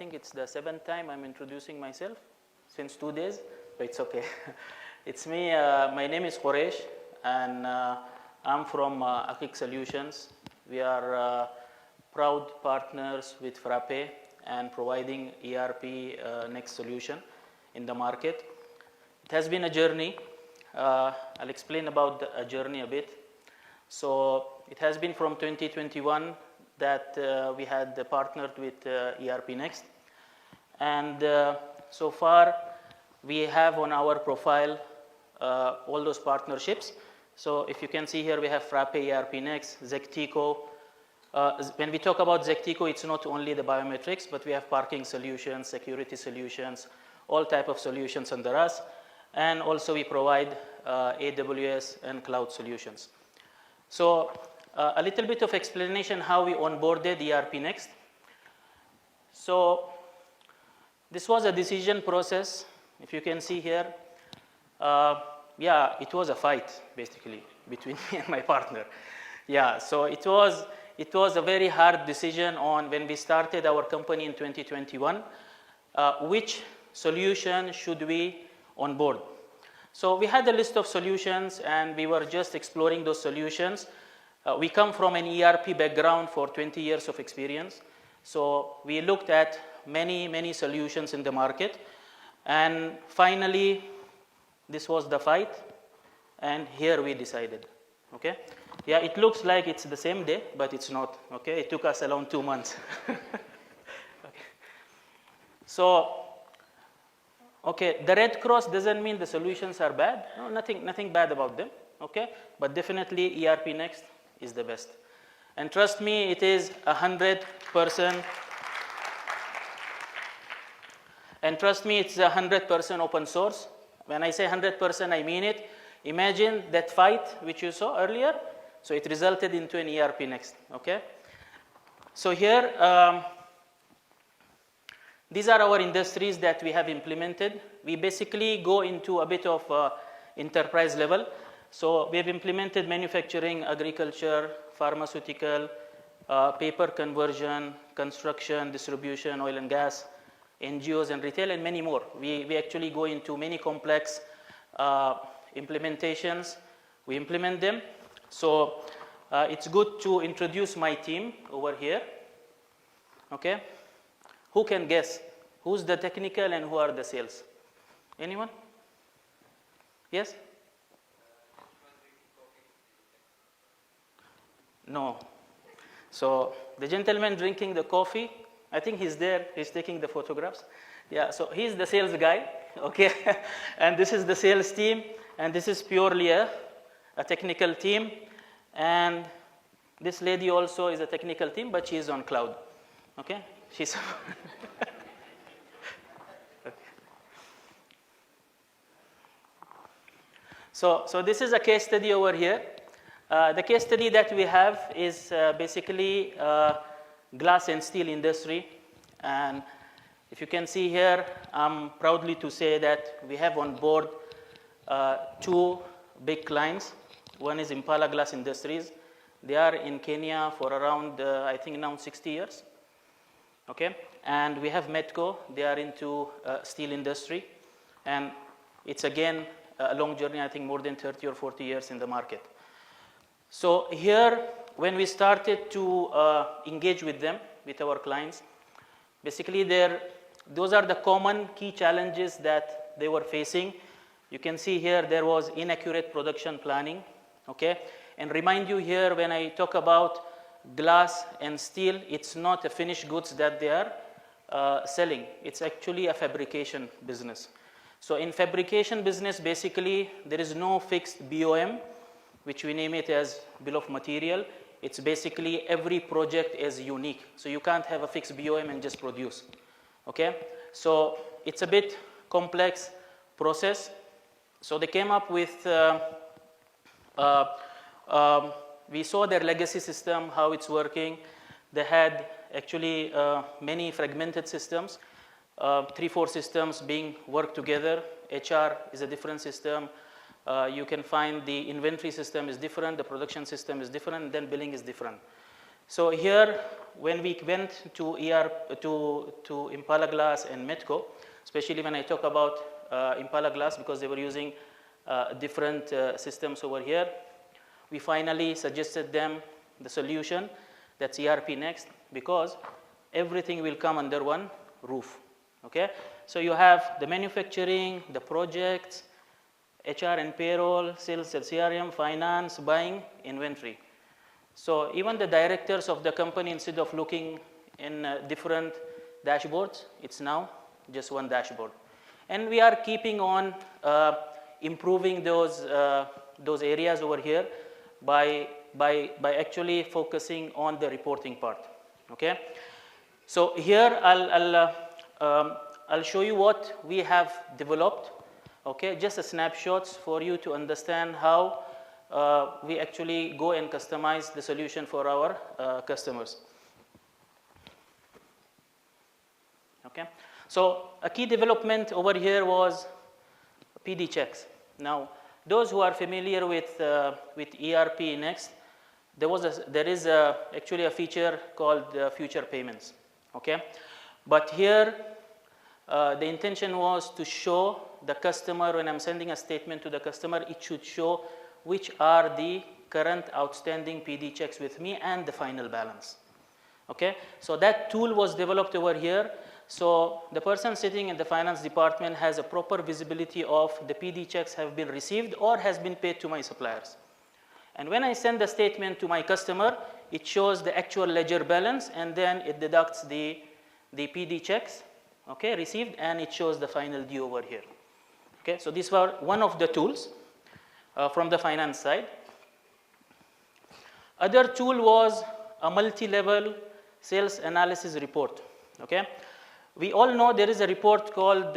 think it's the 7th time I'm introducing myself since 2 days, but it's okay. It's me. My name is Quraish, and I'm from Aqiq Solutions. We are proud partners with Frappe and providing ERPNext solution in the market. It has been a journey. I'll explain about the journey a bit. So it has been from 2021 that we had partnered with ERPNext, and so far we have on our profile all those partnerships. So if you can see here, we have Frappe, ERPNext, Zectico. When we talk about Zectico, it's not only the biometrics, but we have parking solutions, security solutions, all type of solutions under us, and also we provide AWS and cloud solutions. So a little bit of explanation how we onboarded ERPNext. So this was a decision process. If you can see here, yeah, it was a fight basically between me and my partner. Yeah, so it was a very hard decision on when we started our company in 2021, which solution should we onboard. So we had a list of solutions and we were just exploring those solutions. We come from an ERP background for 20 years of experience. So we looked at many solutions in the market, and finally this was the fight, and here we decided. Okay, yeah, it looks like it's the same day, but it's not. Okay, it took us around 2 months. Okay. So okay, the red cross doesn't mean the solutions are bad. No, nothing bad about them. Okay, but definitely ERPNext is the best, and trust me, it is 100%. And trust me, it's 100% open source. When I say 100%, I mean it. Imagine that fight which you saw earlier. So it resulted into an ERPNext. Okay. So here, these are our industries that we have implemented. We basically go into a bit of enterprise level. So we have implemented manufacturing, agriculture, pharmaceutical, paper conversion, construction, distribution, oil and gas, NGOs and retail, and many more. We actually go into many complex implementations. We implement them. So it's good to introduce my team over here. Okay. Who can guess? Who's the technical and who are the sales? Anyone? Yes? No. So the gentleman drinking the coffee, I think he's there, he's taking the photographs. Yeah, so he's the sales guy, okay? And this is the sales team, and this is purely a technical team. And this lady also is a technical team, but she is on cloud, okay? She's okay. So this is a case study over here. The case study that we have is basically glass and steel industry, and if you can see here, I'm proudly to say that we have on board 2 big clients. One is Impala Glass Industries. They are in Kenya for around I think now 60 years. Okay, and we have Metco. They are into steel industry, and it's again a long journey. I think more than 30 or 40 years in the market. So here, when we started to engage with them, with our clients, basically those are the common key challenges that they were facing. You can see here there was inaccurate production planning, okay? And remind you here, when I talk about glass and steel, it's not a finished goods that they are selling. It's actually a fabrication business. So in fabrication business, basically, there is no fixed BOM, which we name it as bill of material. It's basically every project is unique. So you can't have a fixed BOM and just produce, okay? So it's a bit complex process. So they came up with, we saw their legacy system, how it's working. They had actually many fragmented systems, 3-4 systems being worked together. HR is a different system. You can find the inventory system is different, the production system is different, then billing is different. So here, when we went to Impala Glass and Metco, especially when I talk about Impala Glass, because they were using different systems over here, we finally suggested them the solution, that's ERPNext, because everything will come under one roof. Okay? So you have the manufacturing, the projects, HR and payroll, sales and CRM, finance, buying, inventory. So even the directors of the company, instead of looking in different dashboards, it's now just one dashboard. And we are keeping on improving those areas over here by actually focusing on the reporting part. Okay? So here I'll show you what we have developed. Okay, just a snapshots for you to understand how we actually go and customize the solution for our customers. Okay, so a key development over here was PD checks. Now, those who are familiar with ERPNext, there is actually a feature called future payments. Okay, but here the intention was to show the customer, when I'm sending a statement to the customer, it should show which are the current outstanding PD checks with me and the final balance. Okay, so that tool was developed over here. So the person sitting in the finance department has a proper visibility of the PD checks have been received or has been paid to my suppliers. And when I send the statement to my customer, it shows the actual ledger balance, and then it deducts the PD checks, okay, received, and it shows the final due over here. Okay, so these were one of the tools from the finance side. Other tool was a multi-level sales analysis report. Okay, we all know there is a report called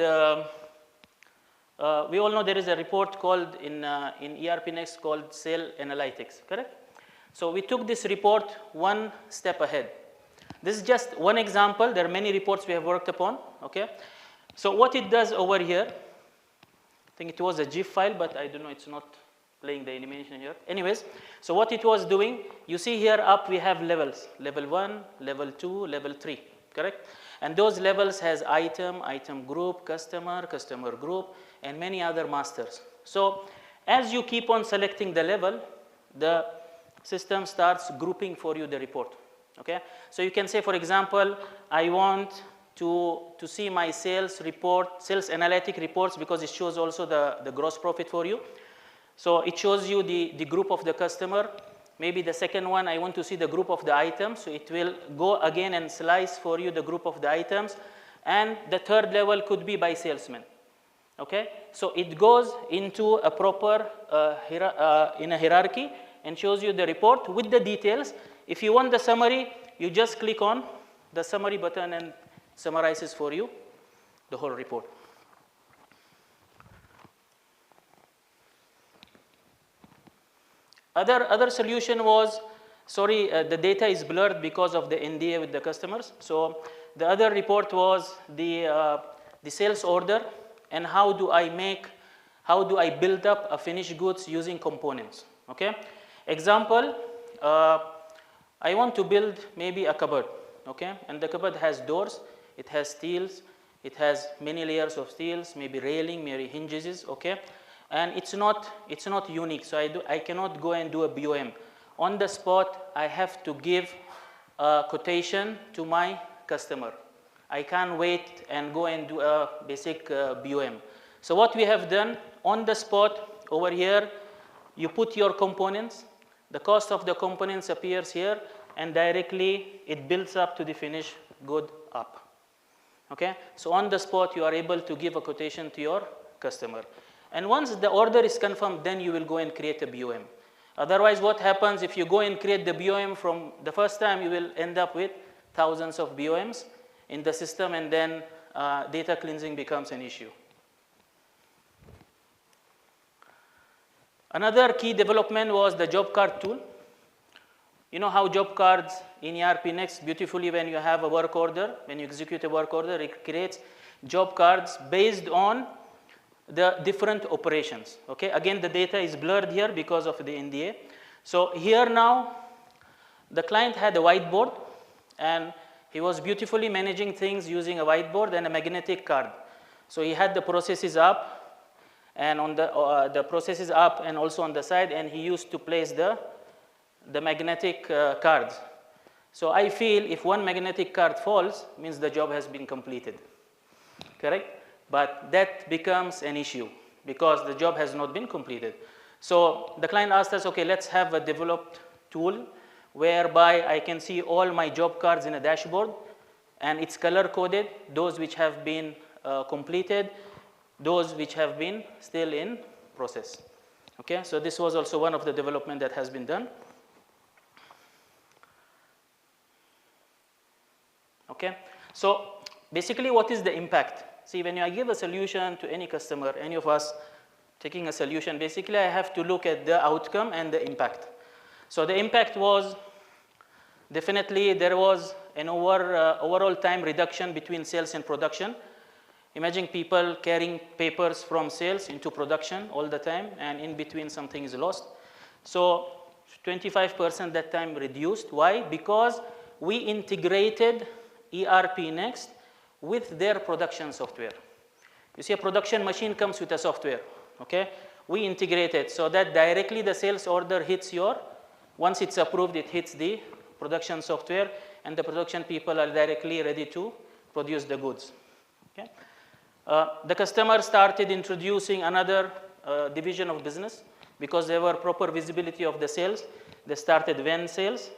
in ERPNext called Sale Analytics, correct? So we took this report one step ahead. This is just one example. There are many reports we have worked upon. Okay, so what it does over here, I think it was a GIF file, but I don't know, it's not playing the animation here. Anyways, so what it was doing, you see here up we have levels, level 1, level 2, level 3, correct? And those levels has item, item group, customer, customer group, and many other masters. So as you keep on selecting the level, the system starts grouping for you the report. Okay, so you can say, for example, I want to see my sales report, sales analytic reports, because it shows also the gross profit for you. So it shows you the group of the customer. Maybe the second one, I want to see the group of the items. So it will go again and slice for you the group of the items. And the third level could be by salesman. Okay, so it goes into a proper in a hierarchy and shows you the report with the details. If you want the summary, you just click on the summary button and summarizes for you the whole report. Other solution was, sorry, the data is blurred because of the NDA with the customers. So the other report was the sales order and how do I build up a finished goods using components. Okay, example, I want to build maybe a cupboard. Okay, and the cupboard has doors, it has steels, it has many layers of steels, maybe railing, maybe hinges. Okay, and it's not unique. So I cannot go and do a BOM on the spot. I have to give a quotation to my customer. I can't wait and go and do a basic BOM. So what we have done on the spot over here, you put your components, the cost of the components appears here, and directly it builds up to the finished good up. Okay, so on the spot you are able to give a quotation to your customer. And once the order is confirmed, then you will go and create a BOM. Otherwise, what happens if you go and create the BOM from the first time, you will end up with thousands of BOMs in the system, and then data cleansing becomes an issue. Another key development was the job card tool. You know how job cards in ERPNext beautifully, when you have a work order, when you execute a work order, it creates job cards based on the different operations. Okay, again the data is blurred here because of the NDA. So here now The client had a whiteboard, and he was beautifully managing things using a whiteboard and a magnetic card. So he had the processes up, and on the processes up and also on the side, and he used to place the magnetic cards. So I feel if one magnetic card falls, means the job has been completed, correct? But that becomes an issue because the job has not been completed. So the client asked us, okay, let's have a developed tool whereby I can see all my job cards in a dashboard, and it's color coded, those which have been completed, those which have been still in process. Okay, so this was also one of the development that has been done. Okay, so basically what is the impact? See, when I give a solution to any customer, any of us taking a solution, basically I have to look at the outcome and the impact. So the impact was definitely there was an overall time reduction between sales and production. Imagine people carrying papers from sales into production all the time, and in between something is lost. So 25% that time reduced. Why? Because we integrated ERPNext with their production software. You see, a production machine comes with a software, okay? We integrate it so that directly the sales order hits once it's approved, it hits the production software, and the production people are directly ready to produce the goods, okay? The customer started introducing another division of business because there were proper visibility of the sales. They started van sales,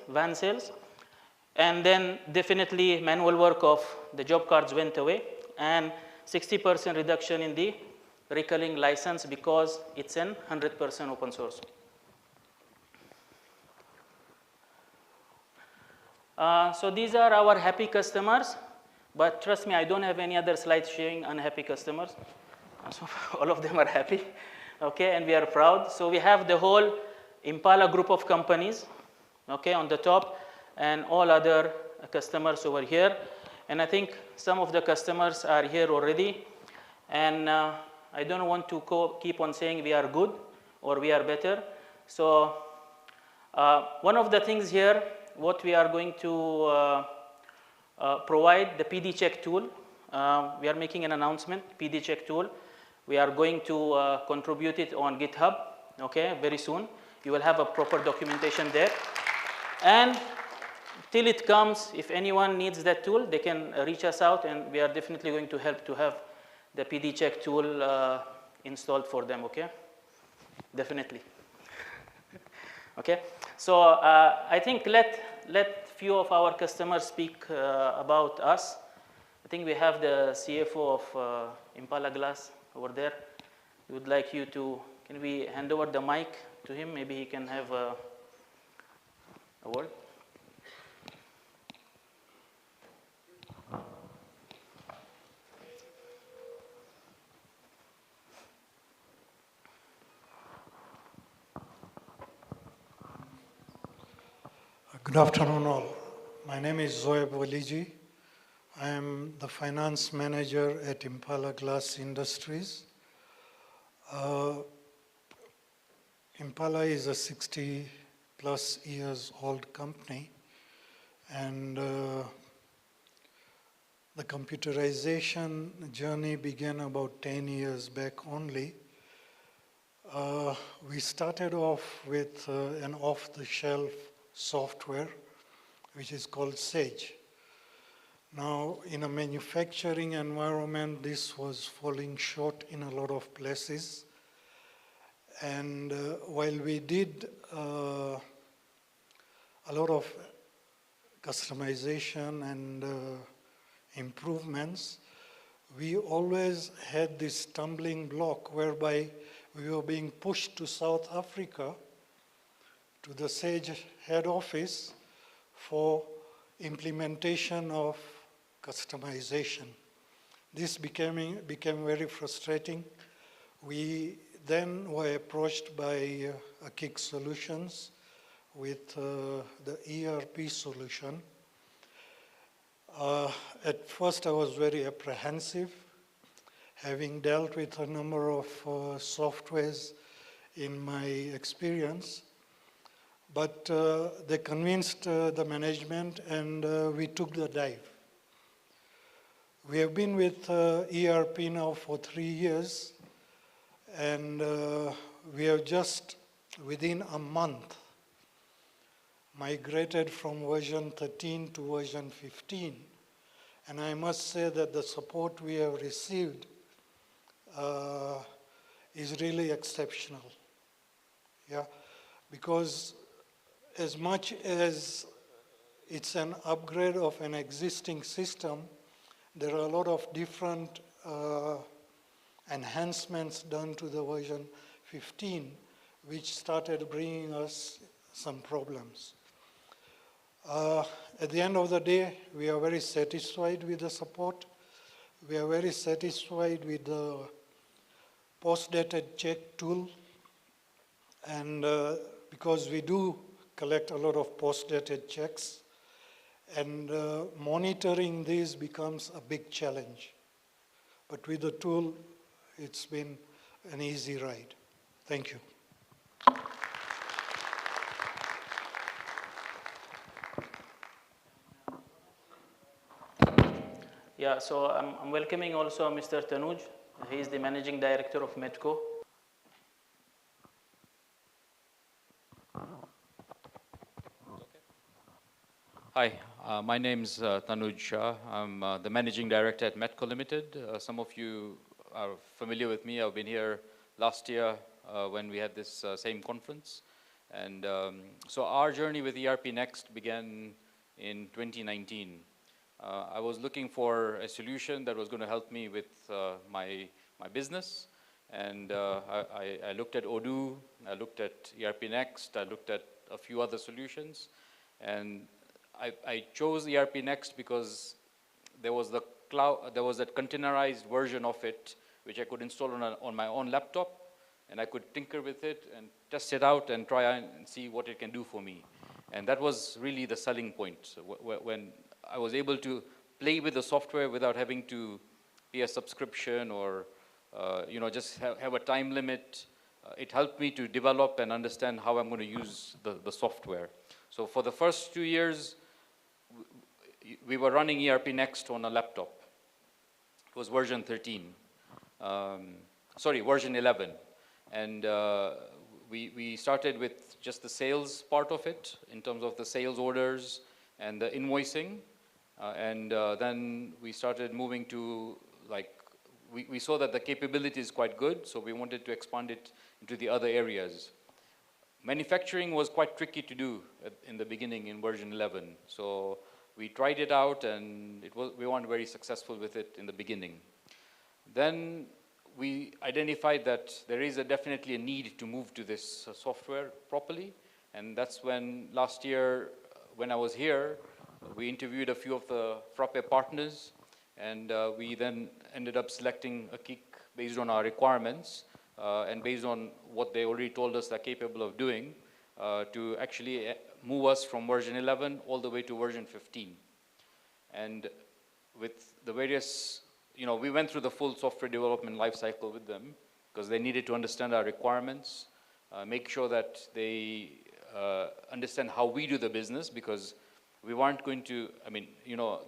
and then definitely manual work of the job cards went away, and 60% reduction in the recurring license because it's an 100% open source. So these are our happy customers, but trust me, I don't have any other slides showing unhappy customers. So all of them are happy, okay, and we are proud. So we have the whole Impala group of companies, okay, on the top, and all other customers over here. And I think some of the customers are here already, and I don't want to keep on saying we are good or we are better. So one of the things here, what we are going to provide, the PD check tool. We are making an announcement, PD check tool. We are going to contribute it on GitHub, okay, very soon. You will have a proper documentation there. And till it comes, if anyone needs that tool, they can reach us out, and we are definitely going to help to have the PD check tool installed for them, okay? Definitely. Okay, so I think let few of our customers speak about us. I think we have the CFO of Impala Glass over there. We would like you to, can we hand over the mic to him? Maybe he can have a word. Good afternoon all. My name is Zoeb Waliji. I am the finance manager at Impala Glass Industries. Impala is a 60 plus years old company, and the computerization journey began about 10 years back only. We started off with an off-the-shelf software, which is called Sage. Now, in a manufacturing environment, this was falling short in a lot of places. And while we did a lot of customization and improvements, we always had this stumbling block whereby we were being pushed to South Africa, to the Sage head office for implementation of customization. This became very frustrating. We then were approached by Kick Solutions with the ERP solution. At first I was very apprehensive, having dealt with a number of softwares in my experience. But they convinced the management, and we took the dive. We have been with ERP now for 3 years, and we have just within a month migrated from version 13 to version 15. And I must say that the support we have received is really exceptional. Yeah, because as much as it's an upgrade of an existing system, there are a lot of different enhancements done to the version 15, which started bringing us some problems. At the end of the day, we are very satisfied with the support. We are very satisfied with the post-dated check tool, and because we do collect a lot of post-dated checks, and monitoring these becomes a big challenge. But with the tool, it's been an easy ride. Thank you. Yeah, so I'm welcoming also Mr. Tanuj. He is the Managing Director of Medco. Hi, my name's Tanuj Shah. I'm the Managing Director at Medco Limited. Some of you are familiar with me. I've been here last year when we had this same conference. And so our journey with ERPNext began in 2019. I was looking for a solution that was going to help me with my business. And I looked at Odoo, I looked at ERPNext, I looked at a few other solutions. And I chose ERPNext because there was the cloud, there was that containerized version of it, which I could install on my own laptop, and I could tinker with it and test it out and try and see what it can do for me. And that was really the selling point. So when I was able to play with the software without having to pay a subscription or just have a time limit, it helped me to develop and understand how I'm going to use the software. So for the first 2 years, we were running ERPNext on a laptop. It was version 13. Version 11. And we started with just the sales part of it in terms of the sales orders and the invoicing. Then we started moving to, we saw that the capability is quite good, so we wanted to expand it into the other areas. Manufacturing was quite tricky to do in the beginning in version 11. So we tried it out, and we weren't very successful with it in the beginning. Then we identified that there is definitely a need to move to this software properly. And that's when last year, when I was here, we interviewed a few of the Frappe partners, and we then ended up selecting a KIC based on our requirements and based on what they already told us they're capable of doing to actually move us from version 11 all the way to version 15. And with the various, we went through the full software development lifecycle with them because they needed to understand our requirements, make sure that they understand how we do the business, because we weren't going to,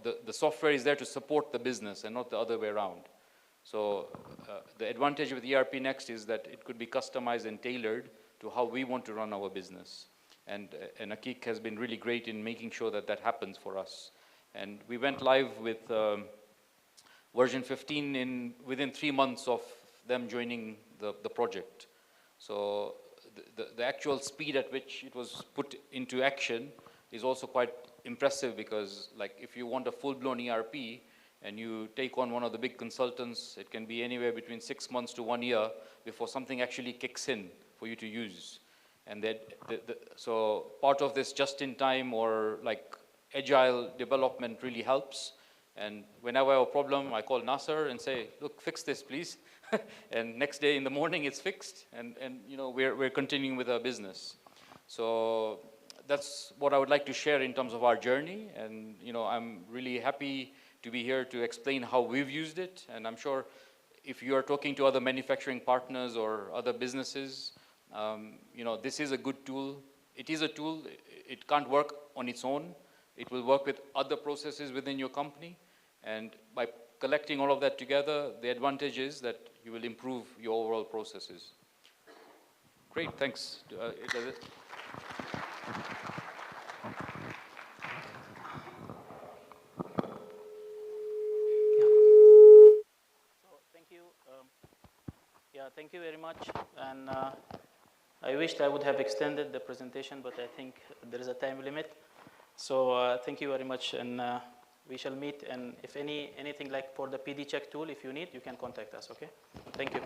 the software is there to support the business and not the other way around. So the advantage with ERPNext is that it could be customized and tailored to how we want to run our business. And Akik has been really great in making sure that that happens for us. And we went live with version 15 within 3 months of them joining the project. So the actual speed at which it was put into action is also quite impressive, because if you want a full-blown ERP and you take on one of the big consultants, it can be anywhere between 6 months to 1 year before something actually kicks in for you to use. And so part of this just-in-time or agile development really helps. And whenever I have a problem, I call Nasser and say, look, fix this, please. And next day in the morning, it's fixed. And we're continuing with our business. So that's what I would like to share in terms of our journey. And I'm really happy to be here to explain how we've used it. And I'm sure if you are talking to other manufacturing partners or other businesses, this is a good tool it is a tool. It can't work on its own. It will work with other processes within your company. And by collecting all of that together, the advantage is that you will improve your overall processes. Great, thanks. Does it? Thank you. Thank you very much. And I wished I would have extended the presentation, but I think there is a time limit. So thank you very much, and we shall meet. And if anything like for the PD check tool, if you need, you can contact us. Okay. Thank you.